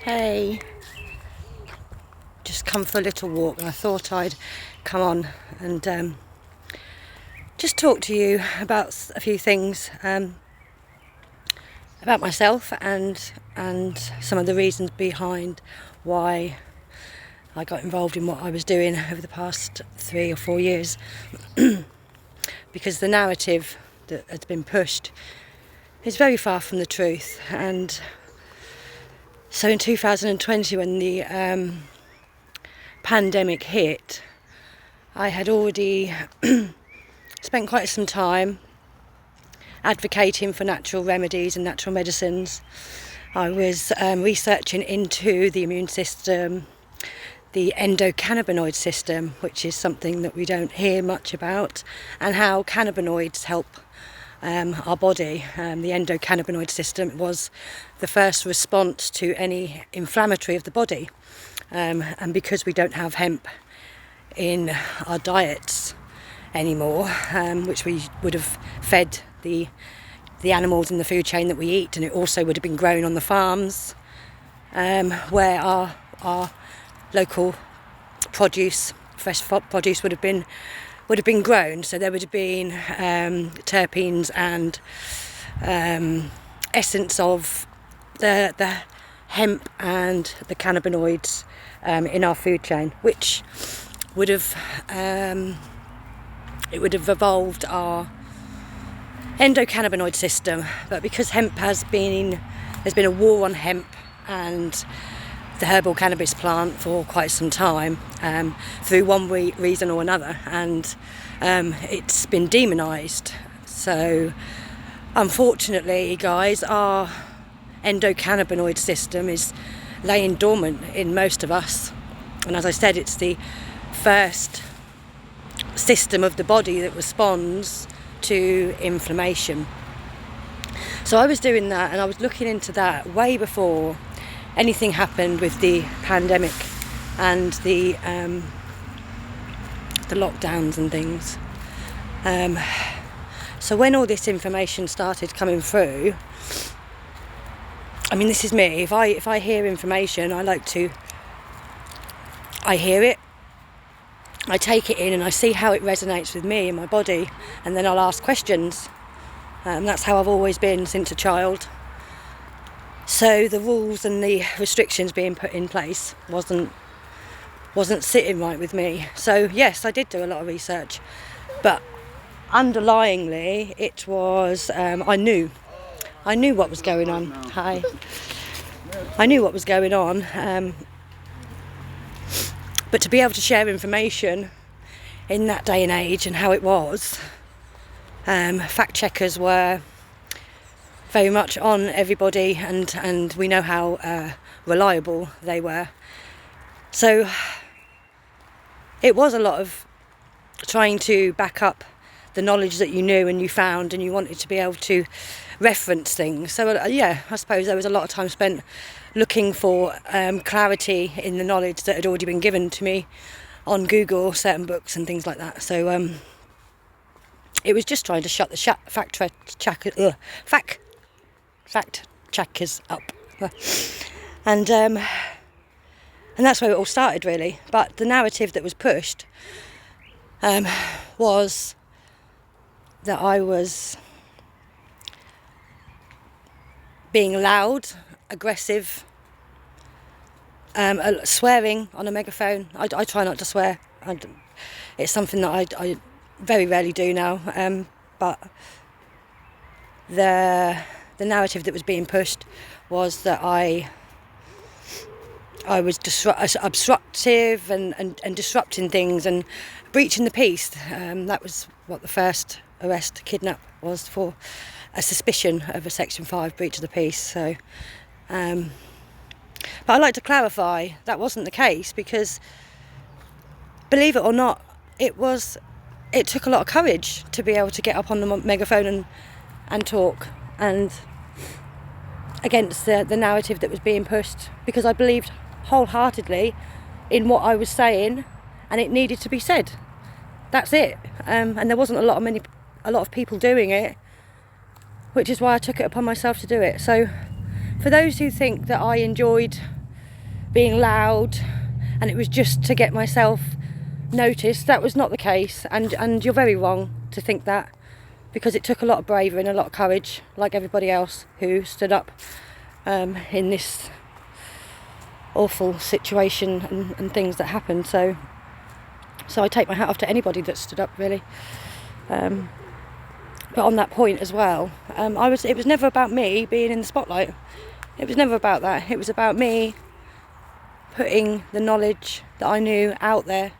Hey, just come for a little walk, and I thought I'd come on and just talk to you about a few things about myself and some of the reasons behind why I got involved in what I was doing over the past 3 or 4 years. Because the narrative that has been pushed is very far from the truth. And so in 2020, when the pandemic hit, I had already spent quite some time advocating for natural remedies and natural medicines. I was researching into the immune system, the endocannabinoid system, which is something that we don't hear much about, and how cannabinoids help our body. The endocannabinoid system was the first response to any inflammatory of the body, and because we don't have hemp in our diets anymore, which we would have fed the animals in the food chain that we eat, and it also would have been grown on the farms where our local produce, fresh produce would have been grown. So there would have been terpenes and essence of the hemp and the cannabinoids in our food chain, which would have evolved our endocannabinoid system. But because there's been a war on hemp and the herbal cannabis plant for quite some time, through one reason or another, and it's been demonised. So unfortunately, guys, our endocannabinoid system is laying dormant in most of us, and as I said, it's the first system of the body that responds to inflammation. So I was doing that, and I was looking into that way before anything happened with the pandemic and the lockdowns and things. So when all this information started coming through, I mean, this is me. If I hear information, I hear it, I take it in, and I see how it resonates with me and my body, and then I'll ask questions. That's how I've always been since a child. So the rules and the restrictions being put in place wasn't sitting right with me. So yes, I did do a lot of research, but underlyingly it was I knew what was going on. Hi. I knew what was going on, but to be able to share information in that day and age and how it was, fact checkers were very much on everybody, and we know how reliable they were. So it was a lot of trying to back up the knowledge that you knew and you found, and you wanted to be able to reference things. So yeah, I suppose there was a lot of time spent looking for clarity in the knowledge that had already been given to me on Google, certain books and things like that. So it was just trying to shut the fact checkers up, and that's where it all started, really. But the narrative that was pushed was that I was being loud, aggressive, swearing on a megaphone. I try not to swear. It's something that I very rarely do now, but the narrative that was being pushed was that I was obstructive and disrupting things and breaching the peace. That was what the first arrest, kidnap, was for, a suspicion of a Section 5 breach of the peace. So, but I'd like to clarify that wasn't the case, because, believe it or not, it took a lot of courage to be able to get up on the megaphone and talk and against the narrative that was being pushed, because I believed wholeheartedly in what I was saying, and it needed to be said. That's it. And there wasn't a lot of people doing it, which is why I took it upon myself to do it. So for those who think that I enjoyed being loud, and it was just to get myself noticed. That was not the case, and you're very wrong to think that, because it took a lot of bravery and a lot of courage, like everybody else who stood up in this awful situation and things that happened. So I take my hat off to anybody that stood up, really. But on that point as well, it was never about me being in the spotlight. It was never about that. It was about me putting the knowledge that I knew out there,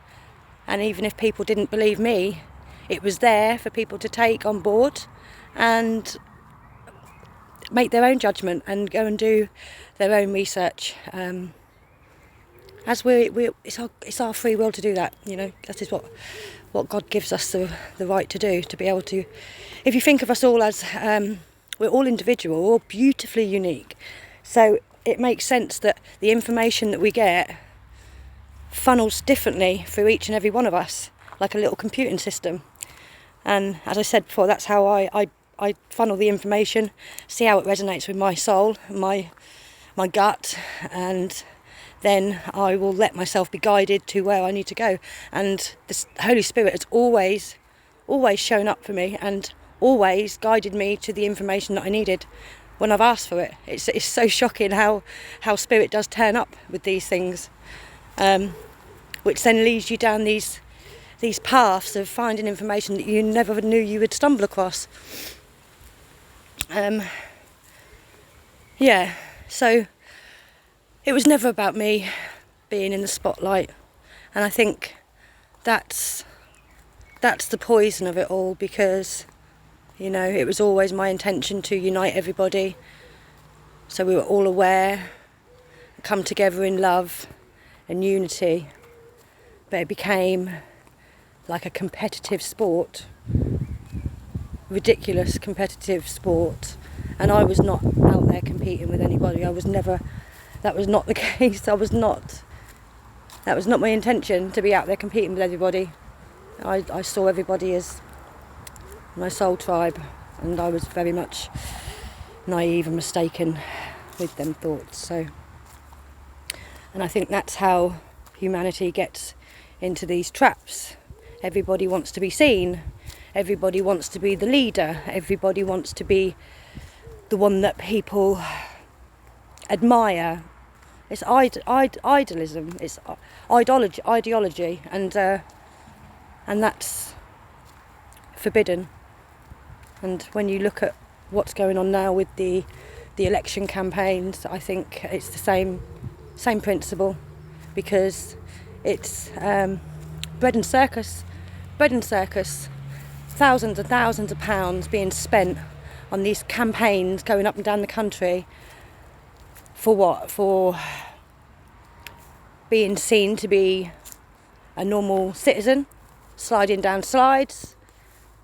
and even if people didn't believe me, it was there for people to take on board and make their own judgment and go and do their own research. As it's our free will to do that. That is what God gives us the right to do, to be able to. If you think of us all as we're all individual, all beautifully unique, so it makes sense that the information that we get funnels differently through each and every one of us, like a little computing system. And as I said before, that's how I funnel the information, see how it resonates with my soul, my gut, and then I will let myself be guided to where I need to go. And the Holy Spirit has always shown up for me and always guided me to the information that I needed when I've asked for it. It's so shocking how Spirit does turn up with these things, which then leads you down these paths of finding information that you never knew you would stumble across. So it was never about me being in the spotlight, and I think that's the poison of it all, because it was always my intention to unite everybody, so we were all aware, come together in love and unity. But it became like a competitive sport, ridiculous competitive sport, and I was not out there competing with anybody. That was not the case. That was not my intention, to be out there competing with everybody. I saw everybody as my soul tribe, and I was very much naive and mistaken with them thoughts. And I think that's how humanity gets into these traps. Everybody wants to be seen, everybody wants to be the leader, everybody wants to be the one that people admire. It's idealism, it's ideology, and that's forbidden. And when you look at what's going on now with the election campaigns, I think it's the same principle, because it's bread and circus, thousands and thousands of pounds being spent on these campaigns going up and down the country. For what? For being seen to be a normal citizen, sliding down slides,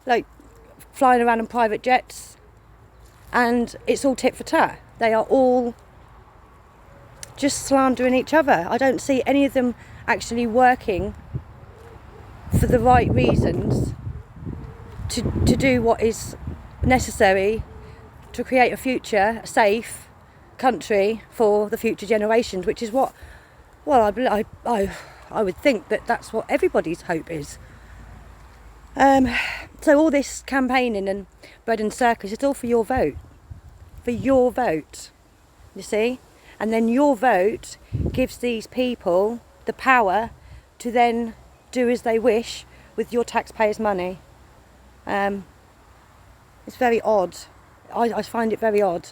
like flying around in private jets, and it's all tit for tat. They are all just slandering each other. I don't see any of them actually working for the right reasons to do what is necessary to create a future, a safe country for the future generations, which is what, well, I would think that's what everybody's hope is. So all this campaigning and bread and circus, it's all for your vote, you see? And then your vote gives these people the power to then do as they wish with your taxpayers' money. It's very odd. I find it very odd,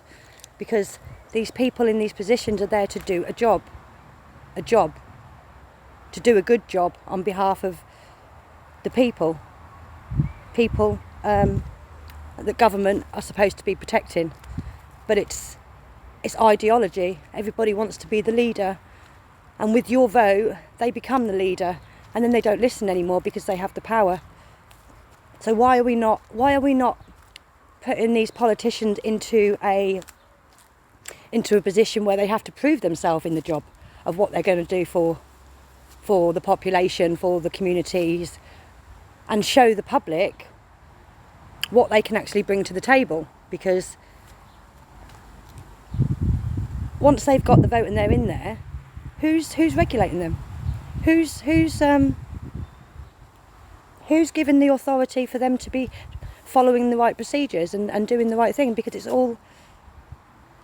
because these people in these positions are there to do a job, to do a good job on behalf of the people that government are supposed to be protecting. But it's ideology. Everybody wants to be the leader, and with your vote they become the leader, and then they don't listen anymore because they have the power. So why are we not putting these politicians into a position where they have to prove themselves in the job of what they're going to do for the population, for the communities, and show the public what they can actually bring to the table? Because once they've got the vote and they're in there, who's regulating them? Who's given the authority for them to be following the right procedures and doing the right thing? Because it's all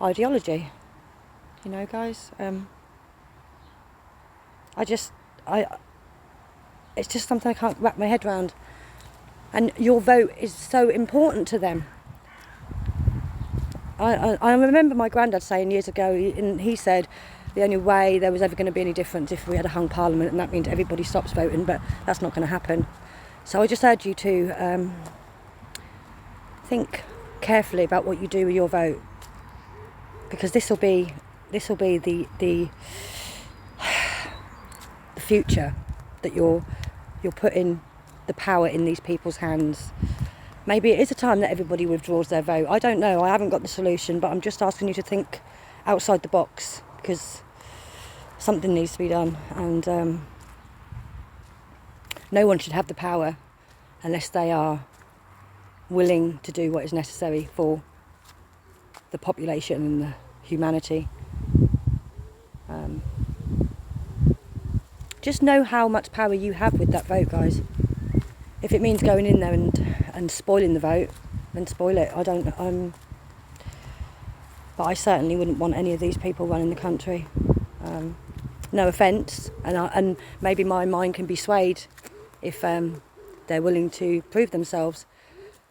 ideology, you know, guys. It's just something I can't wrap my head around. And your vote is so important to them. I remember my granddad saying years ago, and he said the only way there was ever going to be any difference if we had a hung parliament, and that means everybody stops voting, but that's not going to happen. So I just urge you to think carefully about what you do with your vote, because this will be the future, that you're putting the power in these people's hands. Maybe it is a time that everybody withdraws their vote. I don't know. I haven't got the solution, but I'm just asking you to think outside the box, because something needs to be done, and no one should have the power unless they are willing to do what is necessary for the population and the humanity. Just know how much power you have with that vote, guys. If it means going in there and spoiling the vote, then spoil it. But I certainly wouldn't want any of these people running the country. No offence, and maybe my mind can be swayed if they're willing to prove themselves.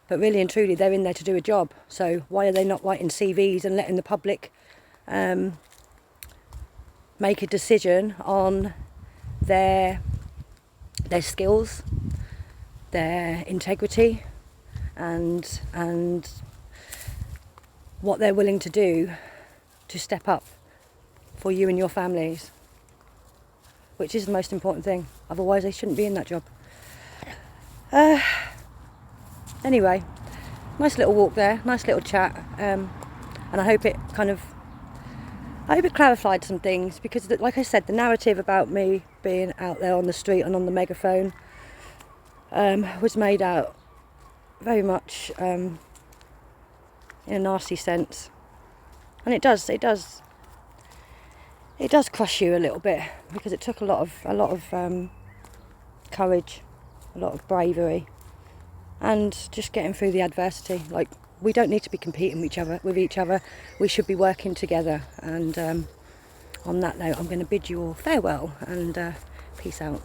But really and truly, they're in there to do a job. So why are they not writing CVs and letting the public make a decision on their skills, their integrity, and what they're willing to do to step up for you and your families, which is the most important thing. Otherwise they shouldn't be in that job. Anyway, nice little walk there, nice little chat, and I hope it clarified some things, because like I said, the narrative about me being out there on the street and on the megaphone was made out very much in a nasty sense, and it does crush you a little bit, because it took a lot of courage, a lot of bravery, and just getting through the adversity. Like, we don't need to be competing with each other. We should be working together. And on that note, I'm going to bid you all farewell, and peace out.